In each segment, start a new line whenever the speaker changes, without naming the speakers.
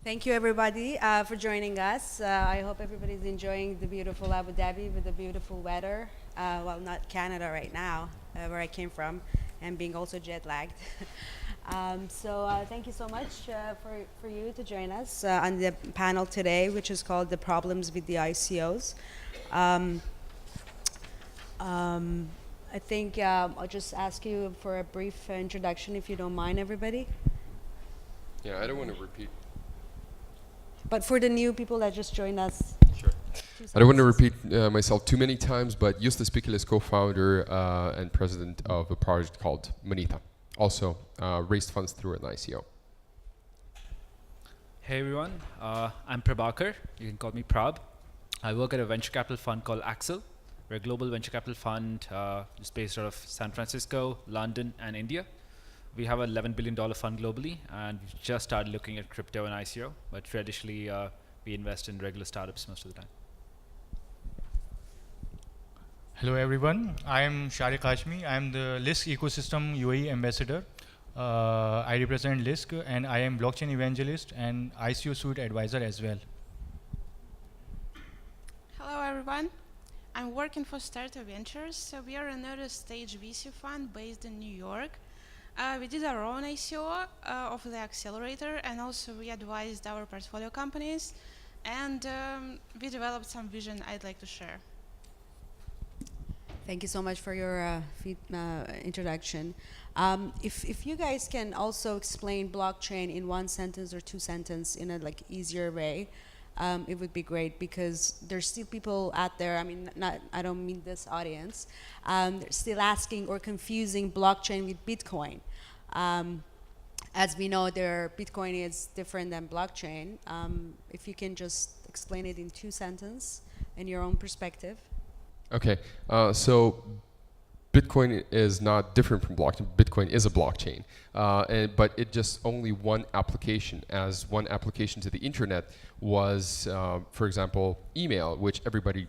Thank you, everybody, for joining us. I hope everybody's enjoying the beautiful Abu Dhabi with the beautiful weather. Well, not Canada right now, where I came from, and being also jet lagged. Thank you so much for you to join us on the panel today, which is called The Problems with the ICOs. Um, I think I'll just ask you for a brief introduction, if you don't mind, everybody.
Yeah, I don't want to repeat.
But for the new people that just joined us,
Sure. I don't want to repeat myself too many times, but Justas Pikelis, co-founder and president of a project called Monetha. Also raised funds through an ICO.
Hey everyone, I'm Prabhakar. You can call me Prab. I work at a venture capital fund called Accel. We're a global venture capital fund just based out of San Francisco, London, and India. We have an $11 billion fund globally, and we've just started looking at crypto and ICO, but traditionally we invest in regular startups most of the time.
Hello everyone, I am Shariq Hashmi. I am the LISK ecosystem UAE ambassador. I represent LISK and I am blockchain evangelist and ICO suite advisor as well.
Hello everyone, I'm working for Starta Ventures. So we are an early stage VC fund based in New York. We did our own ICO of the accelerator, and also we advised our portfolio companies, and we developed some vision I'd like to share.
Thank you so much for your introduction. If you guys can also explain blockchain in one sentence or two sentences in a easier way, it would be great, because there's still people out there, I mean, I don't mean this audience, they're still asking or confusing blockchain with Bitcoin. As we know, Bitcoin is different than blockchain. If you can just explain it in two sentences in your own perspective.
Okay, so Bitcoin is not different from blockchain. Bitcoin is a blockchain, but it just only one application. As one application to the internet was, for example, email, which everybody,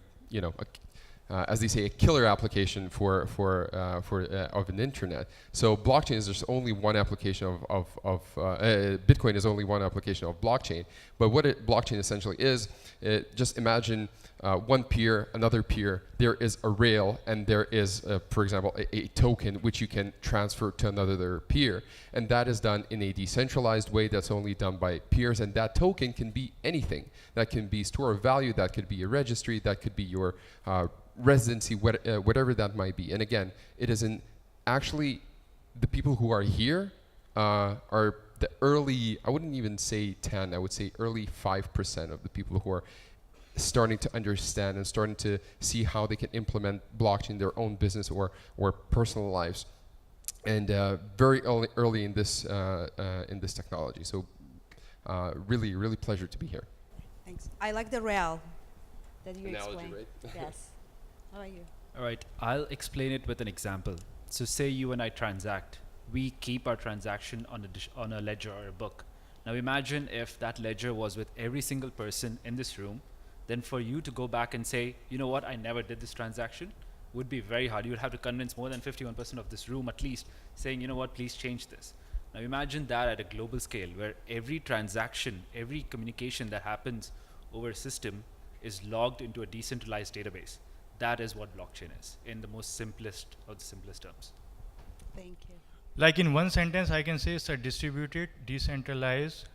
as they say, a killer application of an internet. So blockchain is just only one application Bitcoin is only one application of blockchain. But what blockchain essentially is, just imagine one peer, another peer. There is a rail, and there is, for example, a token which you can transfer to another peer, and that is done in a decentralized way. That's only done by peers, and that token can be anything. That can be store of value. That could be a registry. That could be your residency, whatever that might be. And again, it isn't actually the people who are here are the early, I wouldn't even say 10, I would say early 5% of the people who are starting to understand and starting to see how they can implement blockchain in their own business or personal lives. And very early in this technology. So really, really pleasure to be here.
Thanks. I like the rail that you
Analogy,
explained.
right?
Yes. How about you?
All right, I'll explain it with an example. So say you and I transact. We keep our transaction on a ledger or a book. Now imagine if that ledger was with every single person in this room. Then for you to go back and say, you know what, I never did this transaction, would be very hard. You would have to convince more than 51% of this room at least, saying, you know what, please change this. Now imagine that at a global scale, where every transaction, every communication that happens over a system is logged into a decentralized database. That is what blockchain is, in the most simplest of the simplest terms.
Thank you.
Like in one sentence, I can say it's a distributed, decentralized,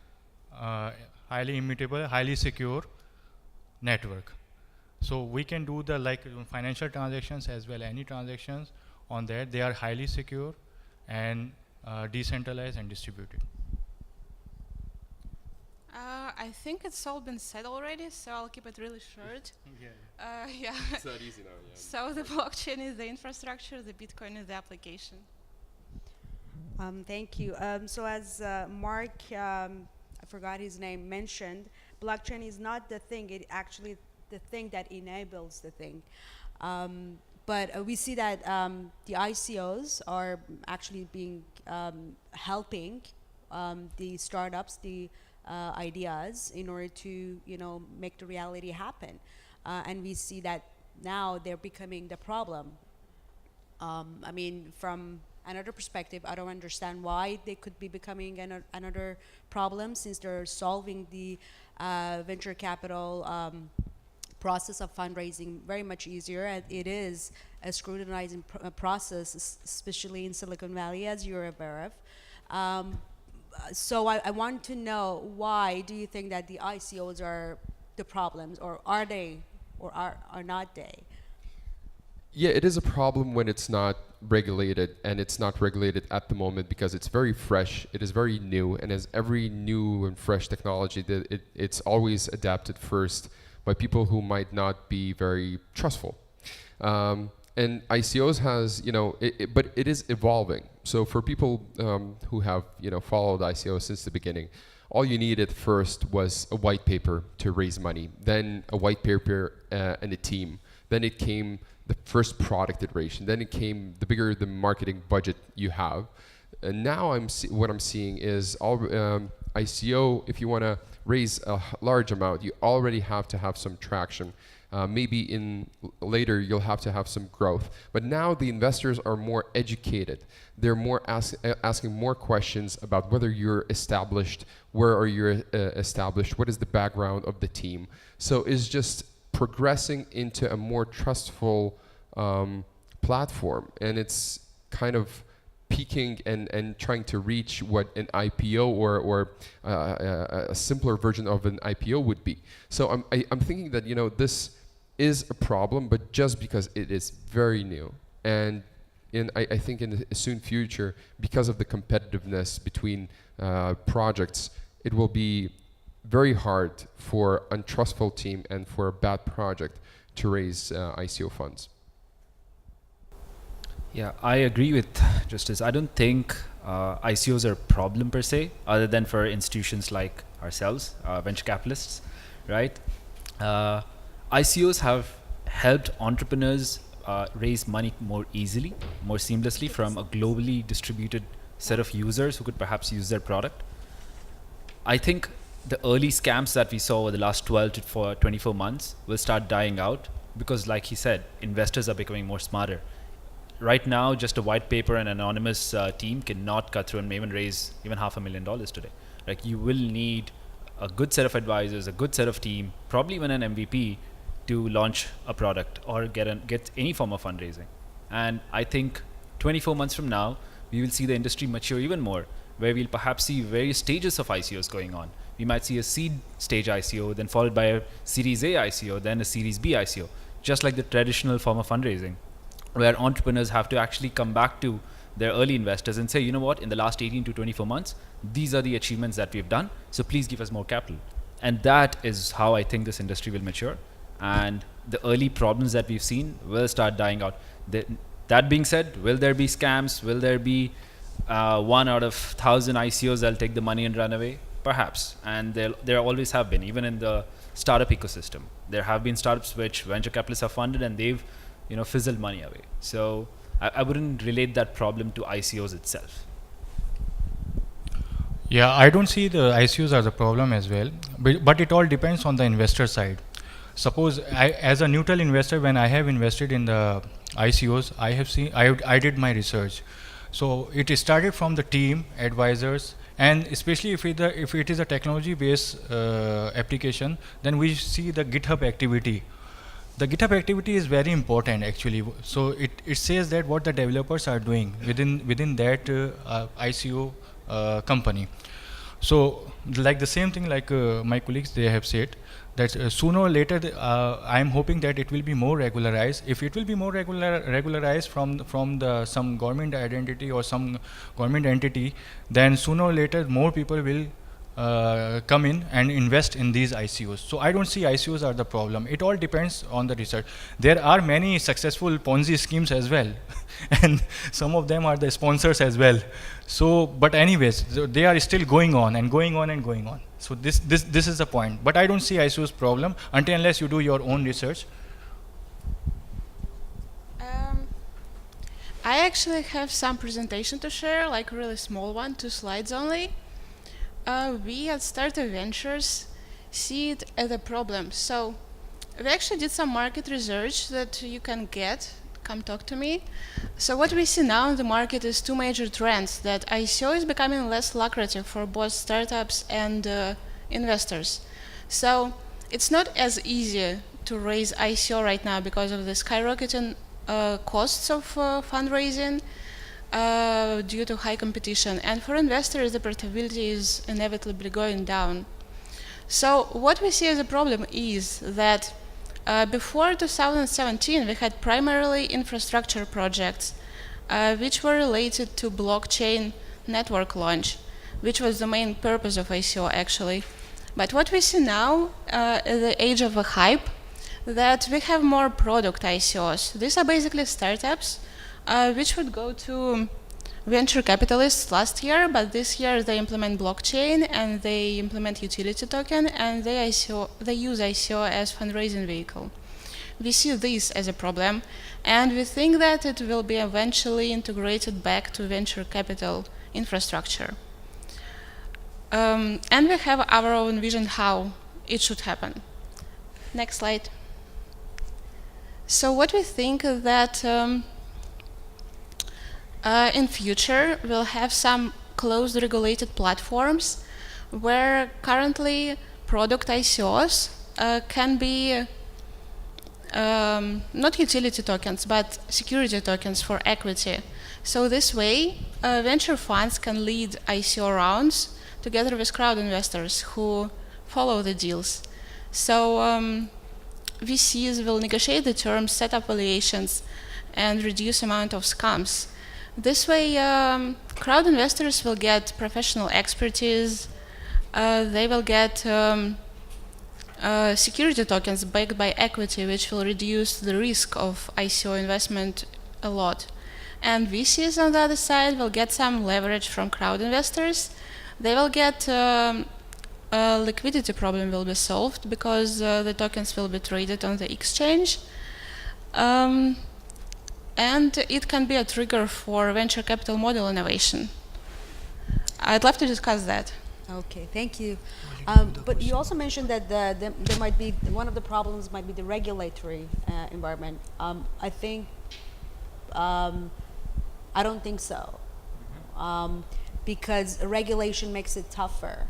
highly immutable, highly secure network. So we can do the financial transactions as well, any transactions on that. They are highly secure and decentralized and distributed.
I think it's all been said already, so I'll keep it really short. Yeah.
It's not easy now, yeah.
So the blockchain is the infrastructure, the Bitcoin is the application.
Thank you. So as Mark, I forgot his name, mentioned, blockchain is not the thing. It actually the thing that enables the thing. But we see that the ICOs are actually being helping the startups, the ideas, in order to make the reality happen. And we see that now they're becoming the problem. I mean, from another perspective, I don't understand why they could be becoming another problem, since they're solving the venture capital process of fundraising very much easier, and it is a scrutinizing process, especially in Silicon Valley, as you're aware of. So I want to know, why do you think that the ICOs are the problems, or are they, or are not they?
Yeah, it is a problem when it's not regulated, and it's not regulated at the moment because it's very fresh, it is very new, and as every new and fresh technology, it's always adapted first by people who might not be very trustful. And ICOs has, but it is evolving. So for people who have, followed ICOs since the beginning, all you needed first was a white paper to raise money, then a white paper and a team. Then it came the first product iteration. Then it came the bigger the marketing budget you have. And now what I'm seeing is all ICO, if you want to raise a large amount, you already have to have some traction. Maybe later you'll have to have some growth. But now the investors are more educated. They're more asking more questions about whether you're established, where are you established, what is the background of the team. So it's just progressing into a more trustful platform, and it's kind of peaking and trying to reach what an IPO or a simpler version of an IPO would be. So I'm thinking that this is a problem, but just because it is very new, and I think in the soon future, because of the competitiveness between projects, it will be very hard for untrustful team and for a bad project to raise ICO funds.
Yeah, I agree with Justas. I don't think ICOs are a problem per se, other than for institutions like ourselves, venture capitalists, right? ICOs have helped entrepreneurs raise money more easily, more seamlessly from a globally distributed set of users who could perhaps use their product. I think the early scams that we saw over the last 12 to 24 months will start dying out because, like he said, investors are becoming more smarter. Right now, just a white paper and anonymous team cannot cut through and even raise even $500,000 today. Like, you will need a good set of advisors, a good set of team, probably even an MVP to launch a product or get any form of fundraising. And I think 24 months from now, we will see the industry mature even more, where we'll perhaps see various stages of ICOs going on. We might see a seed stage ICO, then followed by a Series A ICO, then a Series B ICO, just like the traditional form of fundraising, where entrepreneurs have to actually come back to their early investors and say, you know what, in the last 18 to 24 months, these are the achievements that we've done, so please give us more capital. And that is how I think this industry will mature. And the early problems that we've seen will start dying out. That being said, will there be scams? Will there be 1 out of 1,000 ICOs that'll take the money and run away? Perhaps. And there always have been, even in the startup ecosystem. There have been startups which venture capitalists have funded and they've fizzled money away. So I wouldn't relate that problem to ICOs itself.
Yeah, I don't see the ICOs as a problem as well, but it all depends on the investor side. Suppose as a neutral investor, when I have invested in the ICOs, I did my research. So it started from the team, advisors, and especially if it is a technology-based application, then we see the GitHub activity. The GitHub activity is very important actually. So it says that what the developers are doing within that ICO company. So like the same thing like my colleagues, they have said that sooner or later I am hoping that it will be more regularized. If it will be more regularized from some government identity or some government entity, then sooner or later more people will come in and invest in these ICOs. So I don't see ICOs are the problem. It all depends on the research. There are many successful Ponzi schemes as well, and some of them are the sponsors as well. So, but anyways, they are still going on and going on and going on. So this is the point. But I don't see ICOs problem until unless you do your own research.
I actually have some presentation to share, like a really small one, 2 slides only. We at Starta Ventures see it as a problem. So we actually did some market research that you can get come talk to me. So what we see now in the market is two major trends, that ICO is becoming less lucrative for both startups and investors. So it's not as easy to raise ICO right now because of the skyrocketing costs of fundraising due to high competition. And for investors, the profitability is inevitably going down. So what we see as a problem is that before 2017, we had primarily infrastructure projects which were related to blockchain network launch, which was the main purpose of ICO actually. But what we see now, in the age of a hype, that we have more product ICOs. These are basically startups which would go to venture capitalists last year, but this year they implement blockchain and they implement utility token, and they use ICO as fundraising vehicle. We see this as a problem, and we think that it will be eventually integrated back to venture capital infrastructure. And we have our own vision how it should happen. Next slide. So what we think is that in future, we'll have some closed regulated platforms where currently product ICOs can be not utility tokens, but security tokens for equity. So this way, venture funds can lead ICO rounds together with crowd investors who follow the deals. So VCs will negotiate the terms, set up valuations, and reduce amount of scams. This way, crowd investors will get professional expertise. They will get security tokens backed by equity, which will reduce the risk of ICO investment a lot. And VCs on the other side will get some leverage from crowd investors. They will get liquidity problem will be solved because the tokens will be traded on the exchange. And it can be a trigger for venture capital model innovation. I'd love to discuss that.
Okay, thank you. But you also mentioned that there might be, one of the problems might be the regulatory environment. I think, I don't think so. Because regulation makes it tougher.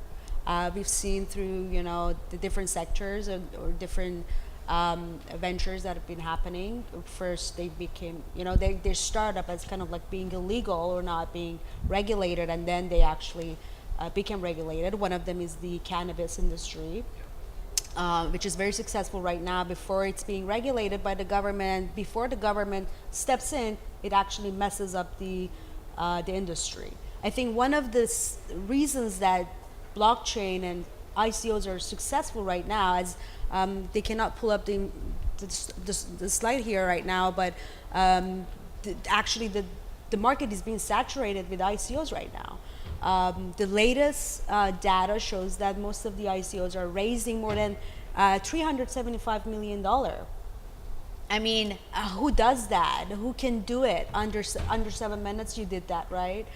We've seen through, the different sectors or different ventures that have been happening. First, they became, their startup as kind of like being illegal or not being regulated, and then they actually became regulated. One of them is the cannabis industry, which is very successful right now. Before it's being regulated by the government, before the government steps in, it actually messes up the industry. I think one of the reasons that blockchain and ICOs are successful right now is they cannot pull up the slide here right now, but actually the market is being saturated with ICOs right now. The latest data shows that most of the ICOs are raising more than $375 million. I mean, who does that? Who can do it? Under 7 minutes you did that, right?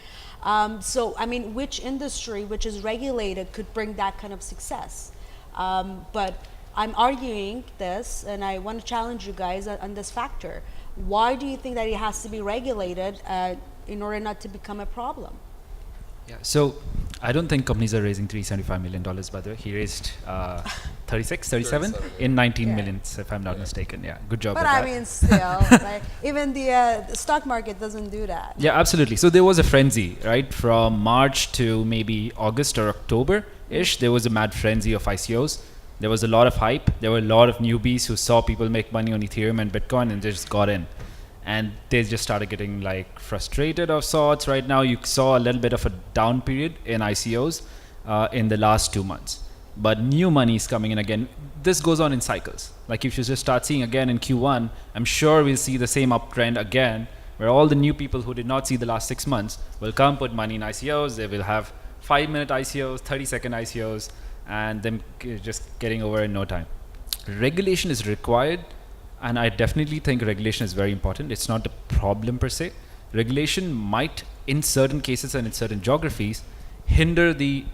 So, I mean, which industry, which is regulated, could bring that kind of success? But I'm arguing this, and I want to challenge you guys on this factor. Why do you think that it has to be regulated in order not to become a problem?
Yeah, so I don't think companies are raising $375 million, by the way. He raised 37 in 19 millions, if I'm not mistaken. Yeah, good job.
But
with
I
that.
mean, still, right? Even the stock market doesn't do that.
Yeah, absolutely. So there was a frenzy, right? From March to maybe August or October-ish, there was a mad frenzy of ICOs. There was a lot of hype. There were a lot of newbies who saw people make money on Ethereum and Bitcoin, and they just got in. And they just started getting like frustrated of sorts. Right now, you saw a little bit of a down period in ICOs in the last 2 months. But new money is coming in again. This goes on in cycles. Like if you just start seeing again in Q1, I'm sure we'll see the same uptrend again, where all the new people who did not see the last 6 months will come put money in ICOs. They will have 5-minute ICOs, 30-second ICOs, and them just getting over in no time. Regulation is required. And I definitely think regulation is very important. It's not a problem per se. Regulation might, in certain cases and in certain geographies, hinder the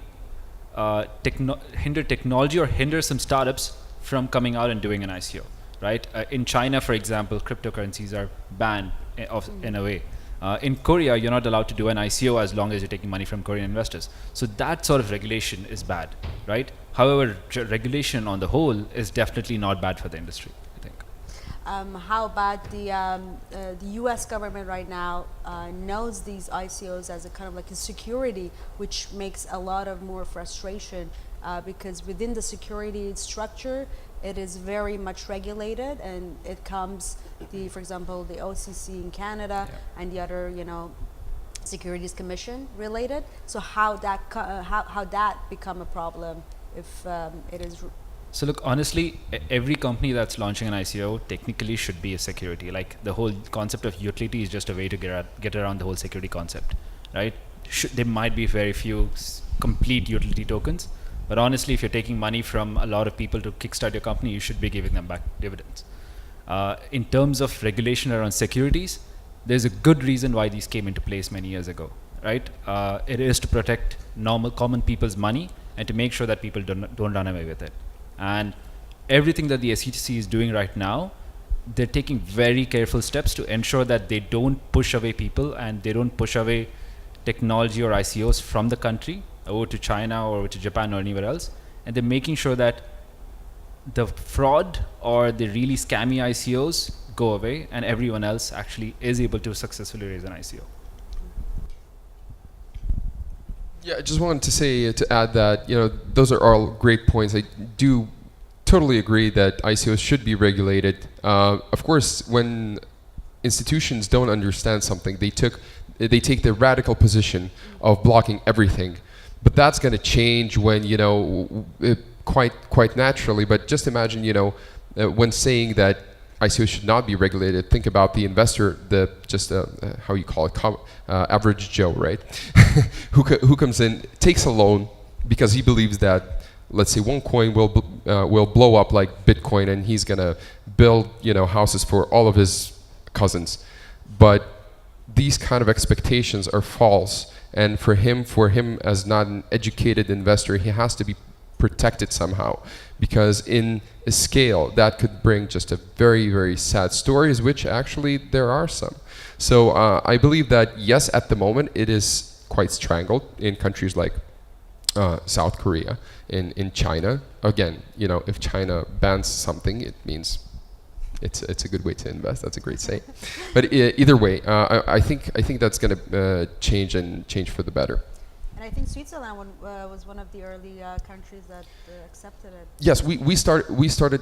hinder technology or hinder some startups from coming out and doing an ICO. right? In China, for example, cryptocurrencies are banned in a way. In Korea, you're not allowed to do an ICO as long as you're taking money from Korean investors. So that sort of regulation is bad, right? However, regulation on the whole is definitely not bad for the industry, I think.
How about the U.S. government right now knows these ICOs as a kind of like a security, which makes a lot of more frustration because within the security structure, it is very much regulated, and it comes for example, the OCC in Canada and the other, Securities Commission related. So how that become a problem if it is.
So look, honestly, every company that's launching an ICO technically should be a security. Like the whole concept of utility is just a way to get around the whole security concept, right? There might be very few complete utility tokens, but honestly, if you're taking money from a lot of people to kickstart your company, you should be giving them back dividends. In terms of regulation around securities, there's a good reason why these came into place many years ago, right? It is to protect common people's money and to make sure that people don't run away with it. And everything that the SEC is doing right now, they're taking very careful steps to ensure that they don't push away people and they don't push away technology or ICOs from the country over to China or over to Japan or anywhere else. And they're making sure that the fraud or the really scammy ICOs go away and everyone else actually is able to successfully raise an ICO.
Yeah, I just wanted to say, to add that, those are all great points. I do totally agree that ICOs should be regulated. Of course, when institutions don't understand something, they take the radical position of blocking everything. But that's going to change when, quite naturally. But just imagine, when saying that ICOs should not be regulated, think about the investor, how you call it, average Joe, right? who comes in, takes a loan because he believes that, let's say, one coin will blow up like Bitcoin, and he's gonna build, houses for all of his cousins. But these kind of expectations are false, and for him as not an educated investor, he has to be protected somehow, because in a scale that could bring just a very, very sad stories, which actually there are some. So I believe that yes, at the moment it is quite strangled in countries like South Korea, in China. Again, if China bans something, it means it's a good way to invest. That's a great saying. But either way, I think that's going to change for the better.
And I think Switzerland was one of the early countries that accepted it.
Yes, we started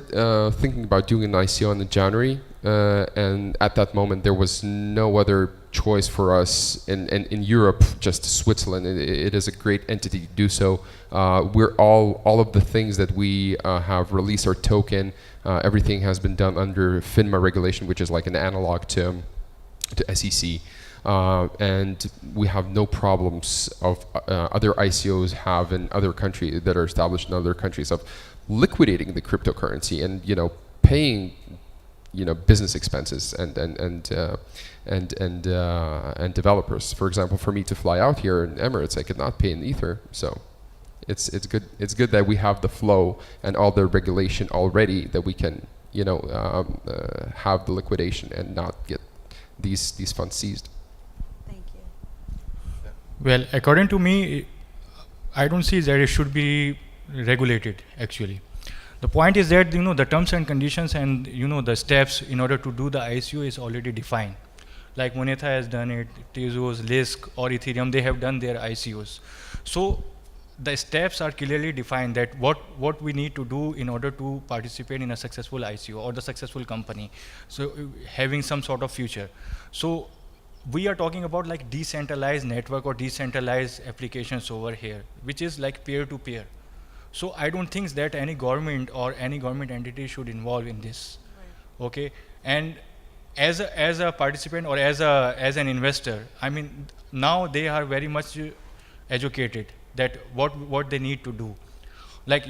thinking about doing an ICO in January, and at that moment there was no other choice for us in Europe, just Switzerland. It is a great entity to do so. We're all of the things that we have released our token. Everything has been done under FINMA regulation, which is like an analog to SEC. And we have no problems of other ICOs have in other countries that are established in other countries of liquidating the cryptocurrency and paying business expenses and developers. For example, for me to fly out here in Emirates, I could not pay in Ether. So it's good. It's good that we have the flow and all the regulation already, that we can have the liquidation and not get these funds seized.
Well, according to me, I don't see that it should be regulated, actually. The point is that, the terms and conditions and, the steps in order to do the ICO is already defined. Like Monetha has done it, Tezos, LISK or Ethereum, they have done their ICOs. So the steps are clearly defined, that what we need to do in order to participate in a successful ICO or the successful company. So having some sort of future. So we are talking about like decentralized network or decentralized applications over here, which is like peer-to-peer. So I don't think that any government or any government entity should involve in this. Right. Okay, and as a participant or as an investor, I mean, now they are very much educated that what they need to do. Like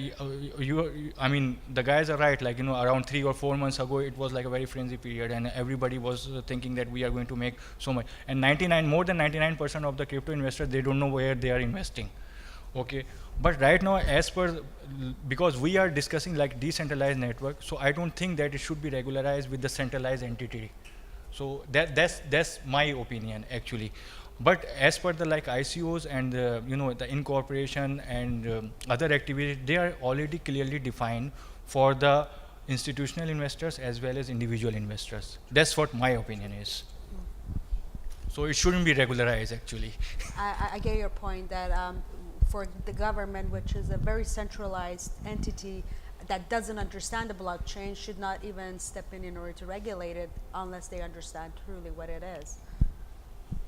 I mean, the guys are right. Like around 3 or 4 months ago, it was like a very frenzy period, and everybody was thinking that we are going to make so much. And more than 99% of the crypto investors, they don't know where they are investing. Okay, But right now, as per, because we are discussing like decentralized network, so I don't think that it should be regularized with the centralized entity. So that's my opinion actually. But as per the like ICOs and the incorporation and other activities, they are already clearly defined for the institutional investors as well as individual investors. That's what my opinion is. So it shouldn't be regularized actually.
I get your point that for the government, which is a very centralized entity that doesn't understand the blockchain, should not even step in order to regulate it unless they understand truly what it is.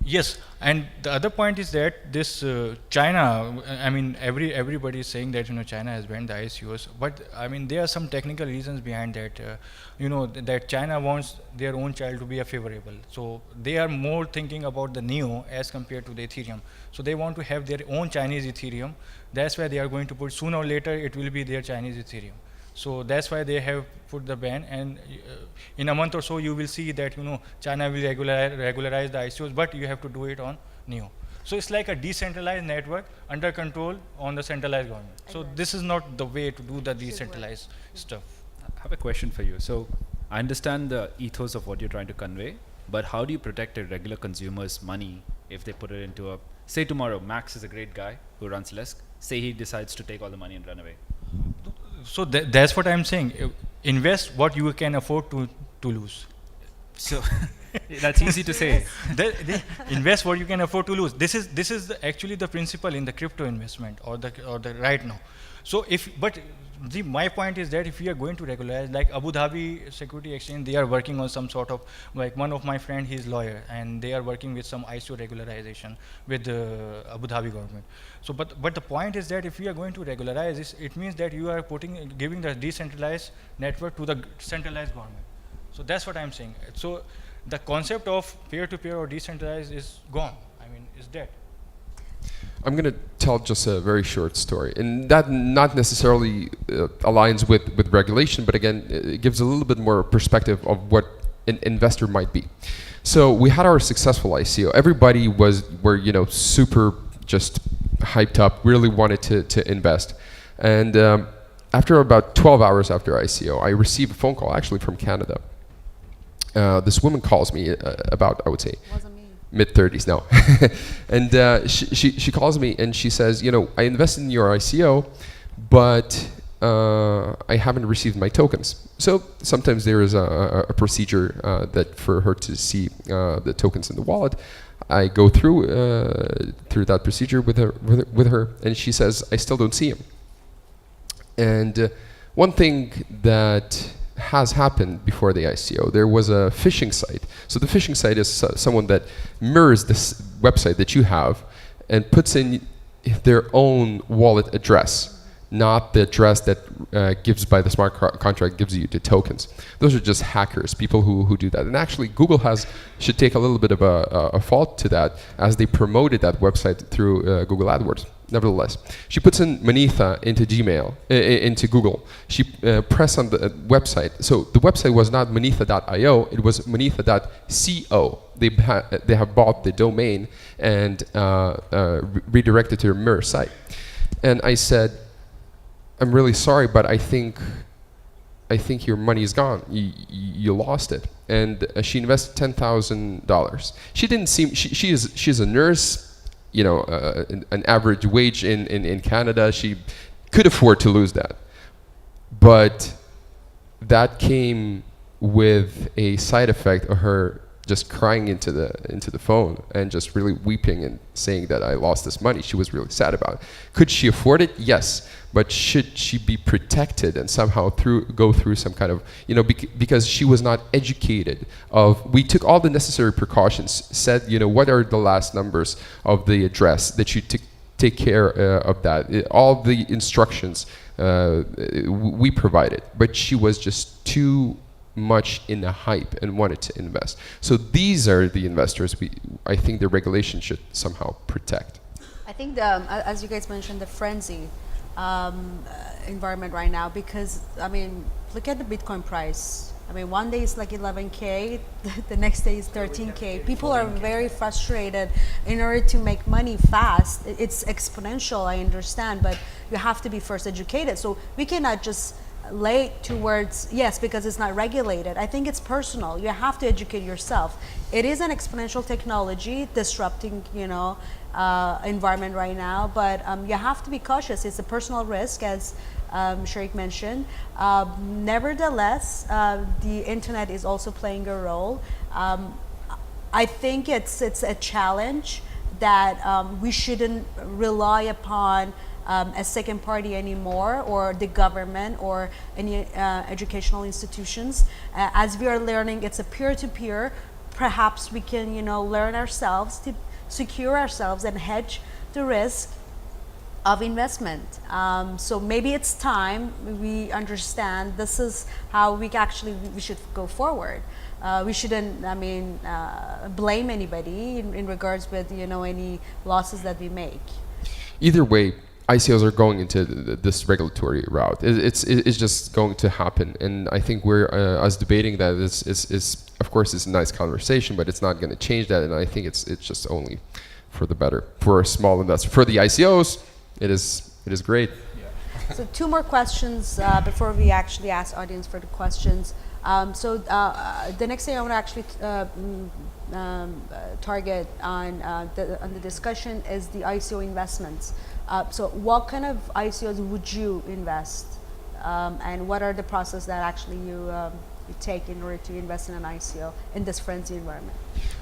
Yes, and the other point is that this China. I mean, everybody is saying that China has banned the ICOs, but I mean there are some technical reasons behind that. That China wants their own child to be a favorable, so they are more thinking about the Neo as compared to the Ethereum. So they want to have their own Chinese Ethereum. That's why they are going to put, sooner or later it will be their Chinese Ethereum. So that's why they have put the ban, and in a month or so you will see that China will regularize the ICOs, but you have to do it on Neo. So it's like a decentralized network under control on the centralized government. So this is not the way to do the decentralized stuff.
I have a question for you. So I understand the ethos of what you're trying to convey, but how do you protect a regular consumer's money if they put it into a, say tomorrow, Max is a great guy who runs LISK, say he decides to take all the money and run away.
So that's what I'm saying. Invest what you can afford to lose.
So that's easy to say.
Invest what you can afford to lose. This is actually the principle in the crypto investment or the right now. So my point is that if we are going to regularize, like Abu Dhabi Security Exchange, they are working on some sort of, like one of my friend, he's lawyer, and they are working with some ICO regularization with the Abu Dhabi government. So, but the point is that if we are going to regularize this, it means that you are giving the decentralized network to the centralized government. So that's what I'm saying. So the concept of peer-to-peer or decentralized is gone. I mean, it's dead.
I'm going to tell just a very short story, and that not necessarily aligns with regulation, but again, it gives a little bit more perspective of what an investor might be. So we had our successful ICO. Everybody were super just hyped up, really wanted to invest, and after about 12 hours after ICO, I received a phone call actually from Canada. This woman calls me about, I would say, mid-30s now. And she calls me and she says, I invested in your ICO, but I haven't received my tokens. So sometimes there is a procedure that for her to see the tokens in the wallet. I go through that procedure with her, and she says, I still don't see him. And one thing that has happened before the ICO, there was a phishing site. So the phishing site is someone that mirrors this website that you have and puts in their own wallet address, not the address that gives by the smart contract gives you the tokens. Those are just hackers, people who do that. And actually, Google should take a little bit of a fault to that, as they promoted that website through Google AdWords. Nevertheless, she puts in Monetha into Gmail, into Google. She pressed on the website. So the website was not monetha.io, it was monetha.co. They have bought the domain and redirected to a mirror site. And I said, I'm really sorry, but I think your money is gone. You lost it. And she invested $10,000. She didn't seem. She's a nurse. An average wage in Canada. She could afford to lose that, but that came with a side effect of her just crying into the phone and just really weeping and saying that I lost this money. She was really sad about it. Could she afford it? Yes. But should she be protected and somehow go through some kind of, because she was not educated we took all the necessary precautions, said, what are the last numbers of the address that you take care of that. All the instructions we provided, but she was just too much in the hype and wanted to invest. So these are the investors I think the regulation should somehow protect.
I think as you guys mentioned, the frenzy environment right now, because look at the Bitcoin price. One day it's like 11K, the next day is 13K. People are very frustrated in order to make money fast. It's exponential, I understand, but you have to be first educated. So we cannot just lay towards yes because it's not regulated. I think it's personal. You have to educate yourself. It is an exponential technology disrupting, environment right now, but you have to be cautious. It's a personal risk, as Shariq mentioned. Nevertheless, the internet is also playing a role. I think it's a challenge that we shouldn't rely upon a second party anymore, or the government, or any educational institutions. As we are learning, it's a peer-to-peer. Perhaps we can, learn ourselves to secure ourselves and hedge the risk of investment. So maybe it's time we understand this is how we should go forward. We shouldn't, blame anybody in regards with, any losses that we make.
Either way, ICOs are going into this regulatory route. It's just going to happen, and I think we're us debating that is of course it's a nice conversation, but it's not going to change that. And I think it's just only for the better for a small investor. For the ICOs, it is great.
Yeah. So 2 more questions before we actually ask audience for the questions. The next thing I want to actually target on the discussion is the ICO investments. So what kind of ICOs would you invest, and what are the process that actually you take in order to invest in an ICO in this frenzy environment?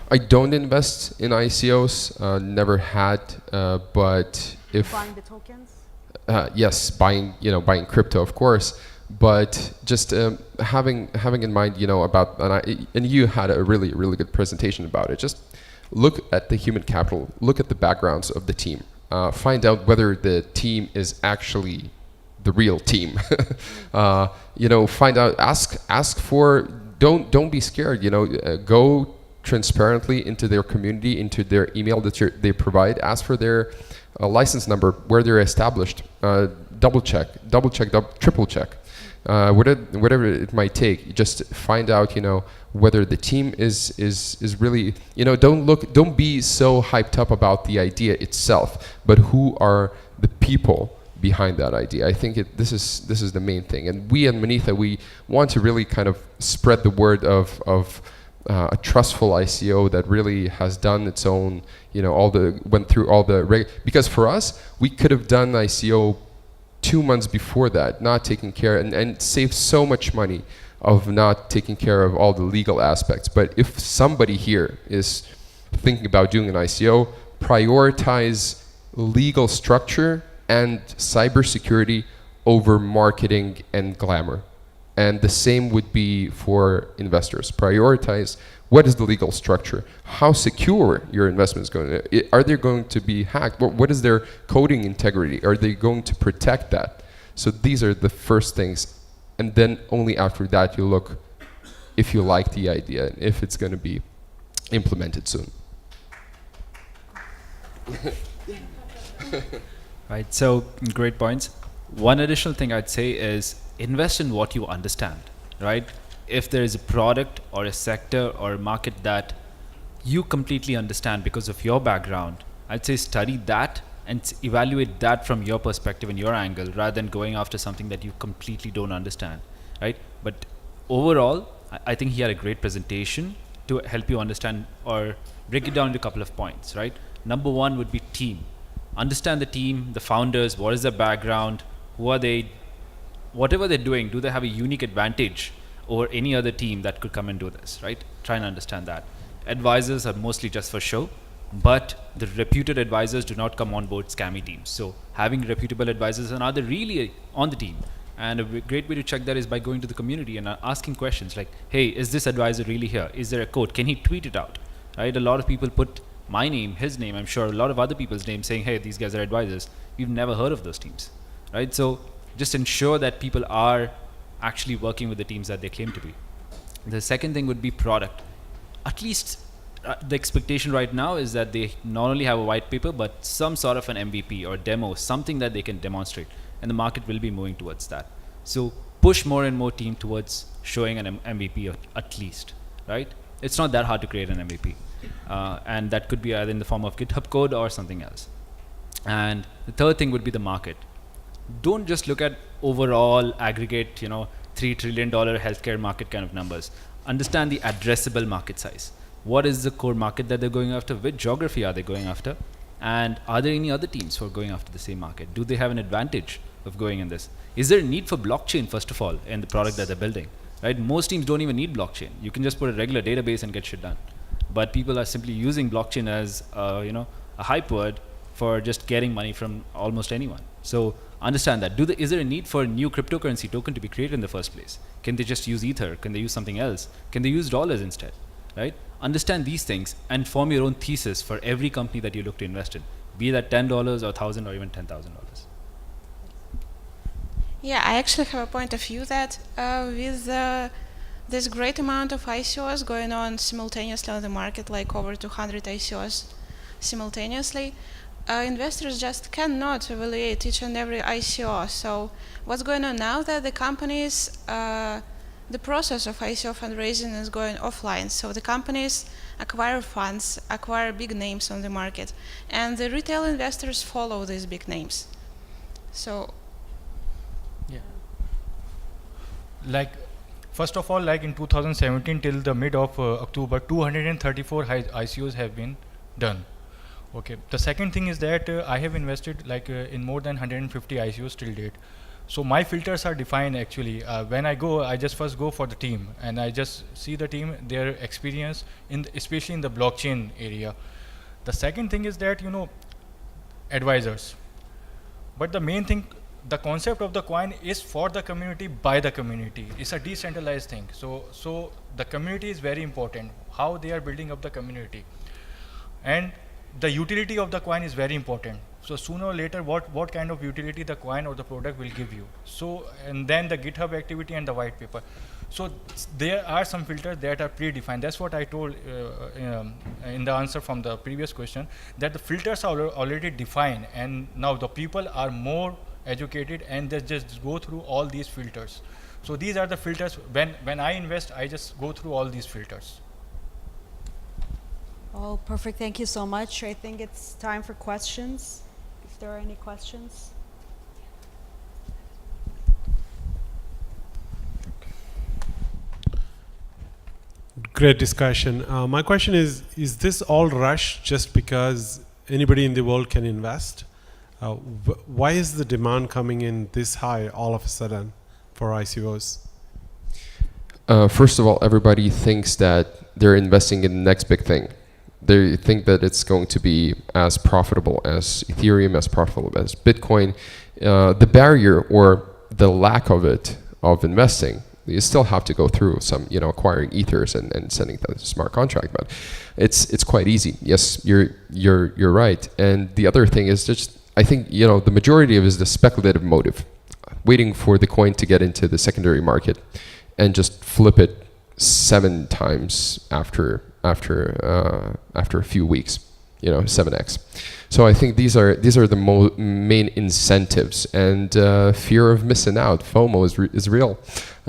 I don't invest in ICOs, never had, but if
buying the tokens?
Yes, buying crypto, of course. But just having in mind, about, and you had a really good presentation about it. Just look at the human capital, look at the backgrounds of the team, find out whether the team is actually the real team. Find out, ask for, don't be scared. Go transparently into their community, into their email that they provide. Ask for their license number, where they're established. Double check, triple check. Whatever it might take, just find out, whether the team is really, don't be so hyped up about the idea itself, but who are the people behind that idea. I think this is the main thing. And we at Monetha, we want to really kind of spread the word of a trustful ICO that really has done its own, went through all the because for us, we could have done ICO 2 months before that, not taking care, and saved so much money of not taking care of all the legal aspects. But if somebody here is thinking about doing an ICO, prioritize legal structure and cybersecurity over marketing and glamour. And the same would be for investors. Prioritize what is the legal structure, how secure your investment is going to, are they going to be hacked? What is their coding integrity? Are they going to protect that? So these are the first things. And then only after that you look if you like the idea, and if it's going to be implemented soon.
Right, so great points. One additional thing I'd say is invest in what you understand, right? If there is a product or a sector or a market that you completely understand because of your background, I'd say study that and evaluate that from your perspective and your angle, rather than going after something that you completely don't understand, right? But overall, I think he had a great presentation to help you understand or break it down into a couple of points, right? Number 1 would be team. Understand the team, the founders, what is their background, who are they, whatever they're doing, do they have a unique advantage over any other team that could come and do this, right? Try and understand that. Advisors are mostly just for show, but the reputed advisors do not come on board scammy teams. So having reputable advisors, and are they really on the team? And a great way to check that is by going to the community and asking questions like, hey, is this advisor really here? Is there a code? Can he tweet it out? Right? A lot of people put my name, his name, I'm sure a lot of other people's names saying, hey, these guys are advisors. We've never heard of those teams, right? So just ensure that people are actually working with the teams that they claim to be. The second thing would be product. At least the expectation right now is that they not only have a white paper, but some sort of an MVP or demo, something that they can demonstrate. And the market will be moving towards that. So push more and more team towards showing an MVP at least, right? It's not that hard to create an MVP. And that could be either in the form of GitHub code or something else. And the third thing would be the market. don't just look at overall aggregate, $3 trillion healthcare market kind of numbers. Understand the addressable market size. What is the core market that they're going after? Which geography are they going after? And are there any other teams who are going after the same market? Do they have an advantage of going in this? Is there a need for blockchain, first of all, in the product that they're building? Right? Most teams don't even need blockchain. You can just put a regular database and get shit done. But people are simply using blockchain as a hype word for just getting money from almost anyone. So understand that. Is there a need for a new cryptocurrency token to be created in the first place? Can they just use Ether? Can they use something else? Can they use dollars instead? Right? Understand these things and form your own thesis for every company that you look to invest in, be that $10 or $1,000 or even $10,000.
Yeah, I actually have a point of view that with this great amount of ICOs going on simultaneously on the market, like over 200 ICOs simultaneously, investors just cannot evaluate each and every ICO. So what's going on now that the companies, the process of ICO fundraising is going offline. So the companies acquire funds, acquire big names on the market, and the retail investors follow these big names. So
like, first of all, like in 2017 till the mid of October, 234 ICOs have been done. Okay. The second thing is that I have invested like in more than 150 ICOs till date. So my filters are defined actually. When I go, I just first go for the team, and I just see the team, their experience especially in the blockchain area. The second thing is that advisors. But the main thing, the concept of the coin is for the community, by the community. It's a decentralized thing. So the community is very important, how they are building up the community. And the utility of the coin is very important. So sooner or later, what kind of utility the coin or the product will give you. So, and then the GitHub activity and the white paper. So there are some filters that are predefined. That's what I told in the answer from the previous question, that the filters are already defined, and now the people are more educated and they just go through all these filters. So these are the filters. When I invest, I just go through all these filters.
Oh, perfect. Thank you so much. I think it's time for questions. If there are any questions.
Great discussion. My question is this all rush just because anybody in the world can invest? Why is the demand coming in this high all of a sudden for ICOs?
First of all, everybody thinks that they're investing in the next big thing. They think that it's going to be as profitable as Ethereum, as profitable as Bitcoin. The barrier or the lack of it, of investing, you still have to go through some, acquiring ethers and sending the smart contract. But it's quite easy. Yes, you're right. And the other thing is just, I think, the majority of it is the speculative motive, waiting for the coin to get into the secondary market and just flip it 7 times after a few weeks, 7x. So I think these are the main incentives, and fear of missing out, FOMO is real.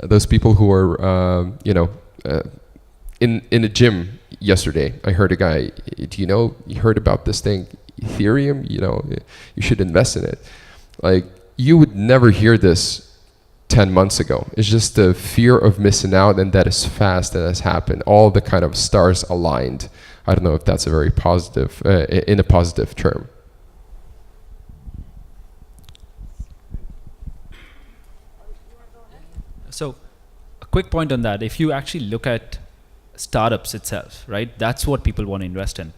Those people who are in a gym yesterday, I heard a guy, you heard about this thing, Ethereum, you should invest in it. Like, you would never hear this 10 months ago. It's just the fear of missing out, and that is fast, that has happened. All the kind of stars aligned. I don't know if that's a very positive, in a positive term.
So a quick point on that. If you actually look at startups itself, right, that's what people want to invest in.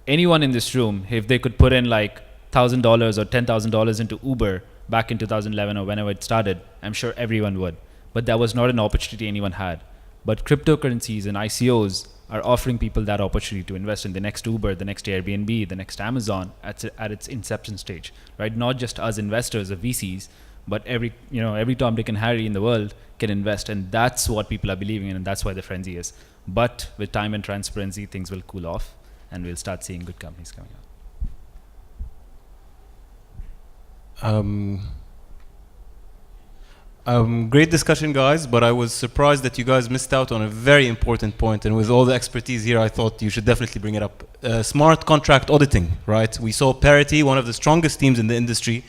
Anyone in this room, if they could put in like $1,000 or $10,000 into Uber back in 2011 or whenever it started, I'm sure everyone would. But that was not an opportunity anyone had. But cryptocurrencies and ICOs are offering people that opportunity to invest in the next Uber, the next Airbnb, the next Amazon at its inception stage, right? Not just us investors or VCs, but every Tom, Dick, and Harry in the world can invest, and that's what people are believing in, and that's why the frenzy is. But with time and transparency, things will cool off, and we'll start seeing good companies coming out.
Great discussion, guys, but I was surprised that you guys missed out on a very important point, and with all the expertise here, I thought you should definitely bring it up. Smart contract auditing, right? We saw Parity, one of the strongest teams in the industry,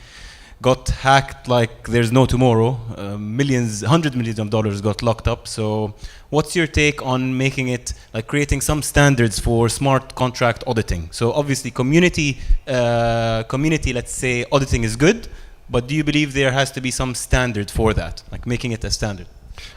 got hacked like there's no tomorrow. Millions, hundreds of millions of dollars got locked up. So what's your take on making it, like creating some standards for smart contract auditing? So obviously community, let's say auditing is good, but do you believe there has to be some standard for that, like making it a standard?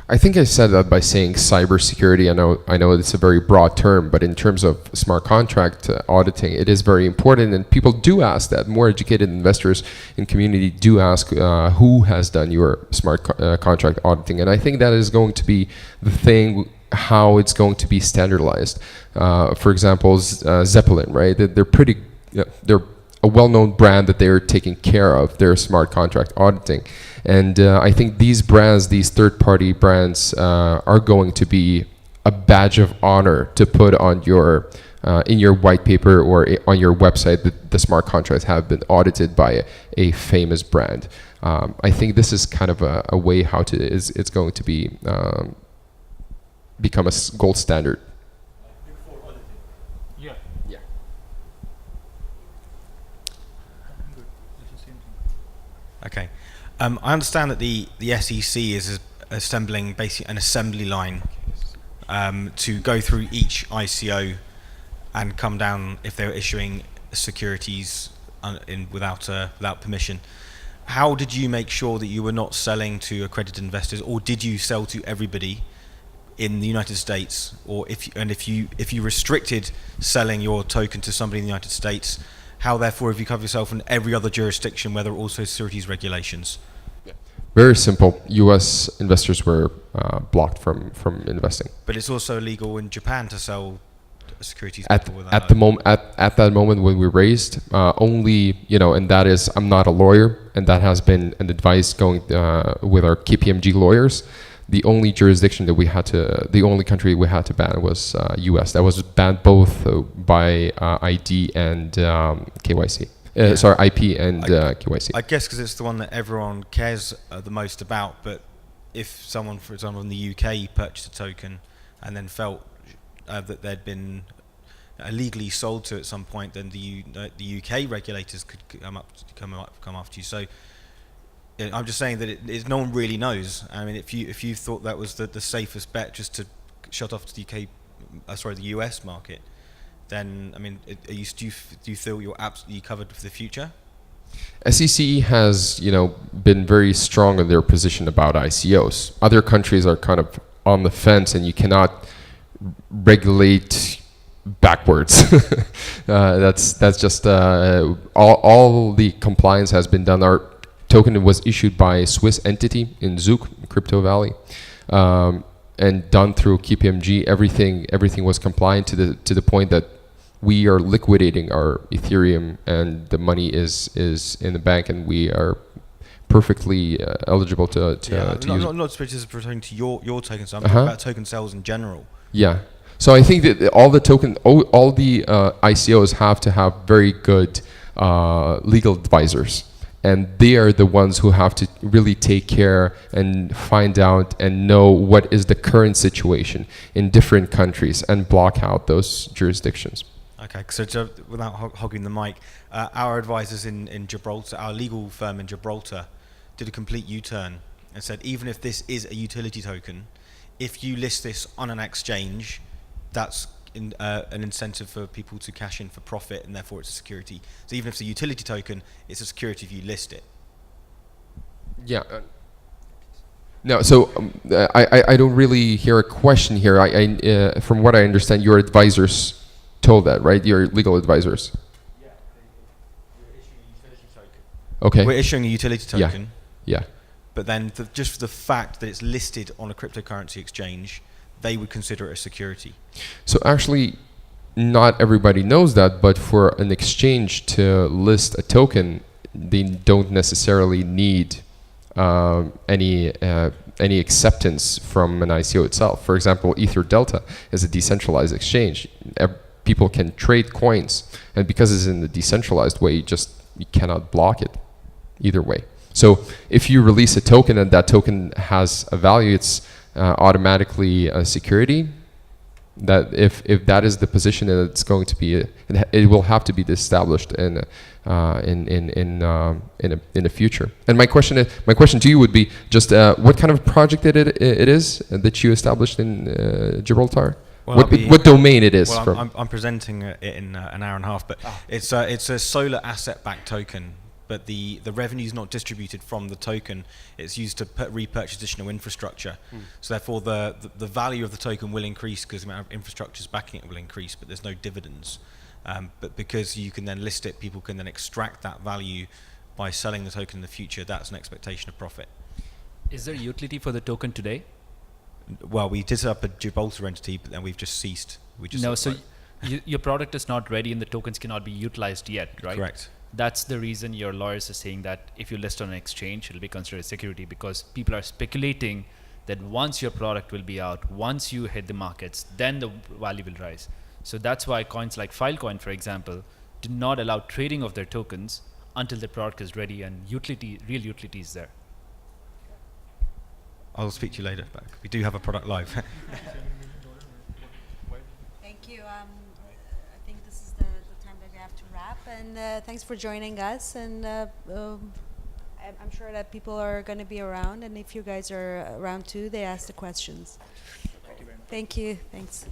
I think I said that by saying cybersecurity. I know it's a very broad term, but in terms of smart contract auditing, it is very important, and people do ask that. More educated investors in community do ask who has done your smart contract auditing, and I think that is going to be the thing, how it's going to be standardized. For example, Zeppelin, right? They're pretty, they're a well-known brand that they're taking care of their smart contract auditing. And I think these brands, these third-party brands, are going to be a badge of honor to put on your in your white paper or on your website that the smart contracts have been audited by a famous brand. I think this is kind of a way how to it's going to be become a gold standard.
Yeah.
Yeah.
Okay. I understand that the SEC is assembling basically an assembly line to go through each ICO and come down if they're issuing securities without permission. How did you make sure that you were not selling to accredited investors, or did you sell to everybody in the United States? Or if you restricted selling your token to somebody in the United States, how therefore have you covered yourself in every other jurisdiction, whether also securities regulations?
Very simple. U.S. investors were blocked from investing.
But it's also illegal in Japan to sell securities
At that moment when we raised, only, and that is, I'm not a lawyer, and that has been an advice going with our KPMG lawyers. The only jurisdiction that the only country we had to ban was U.S. That was banned both by ID and KYC. Sorry, IP and KYC.
I guess because it's the one that everyone cares the most about. But if someone, for example, in the UK purchased a token and then felt that they'd been illegally sold to at some point, then the UK regulators could come after you. So I'm just saying that no one really knows. I mean, if you thought that was the safest bet, just to shut off the the US market, then I mean, do you feel you're absolutely covered for the future?
SEC has been very strong in their position about ICOs. Other countries are kind of on the fence, and you cannot regulate backwards. That's just all the compliance has been done. Our token was issued by a Swiss entity in Zug, Crypto Valley, and done through KPMG. Everything was compliant to the point that we are liquidating our Ethereum, and the money is in the bank, and we are perfectly eligible to use it.
Not specifically pertaining to your token, so I'm talking about token sales in general.
Yeah. So I think that all the ICOs have to have very good legal advisors, and they are the ones who have to really take care and find out and know what is the current situation in different countries and block out those jurisdictions.
Okay, so without hogging the mic, our advisors in Gibraltar, our legal firm in Gibraltar, did a complete U-turn and said, even if this is a utility token, if you list this on an exchange, that's an incentive for people to cash in for profit, and therefore it's a security. So even if it's a utility token, it's a security if you list it.
Yeah. No, so I don't really hear a question here. From what I understand, your advisors told that, right? Your legal advisors.
Yeah, we're issuing a utility token.
Okay.
We're issuing a utility token.
Yeah.
But then just for the fact that it's listed on a cryptocurrency exchange, they would consider it a security.
So actually, not everybody knows that, but for an exchange to list a token, they don't necessarily need any acceptance from an ICO itself. For example, Ether Delta is a decentralized exchange. People can trade coins, and because it's in the decentralized way, you cannot block it either way. So if you release a token and that token has a value, it's automatically a security. that if that is the position that it's going to be, it will have to be established in the future. And my question to you would be just what kind of project it is that you established in Gibraltar?
Well,
what domain it is
well,
from?
I'm presenting it in an hour and a half, but it's a solar asset-backed token. But the revenue is not distributed from the token; it's used to repurchase additional infrastructure. So therefore, the value of the token will increase because the amount of infrastructure backing it will increase. But there's no dividends. But because you can then list it, people can then extract that value by selling the token in the future. That's an expectation of profit.
Is there utility for the token today?
Well, we did set up a Gibraltar entity, but then we've just ceased.
Your product is not ready and the tokens cannot be utilized yet, right?
Correct.
That's the reason your lawyers are saying that if you list on an exchange, it'll be considered security, because people are speculating that once your product will be out, once you hit the markets, then the value will rise. So that's why coins like Filecoin, for example, do not allow trading of their tokens until the product is ready and real utility is there.
I'll speak to you later. But we do have a product live.
Thank you. I think this is the time that we have to wrap. And thanks for joining us. And I'm sure that people are going to be around. And if you guys are around too, they ask the questions. Thank you. Thanks.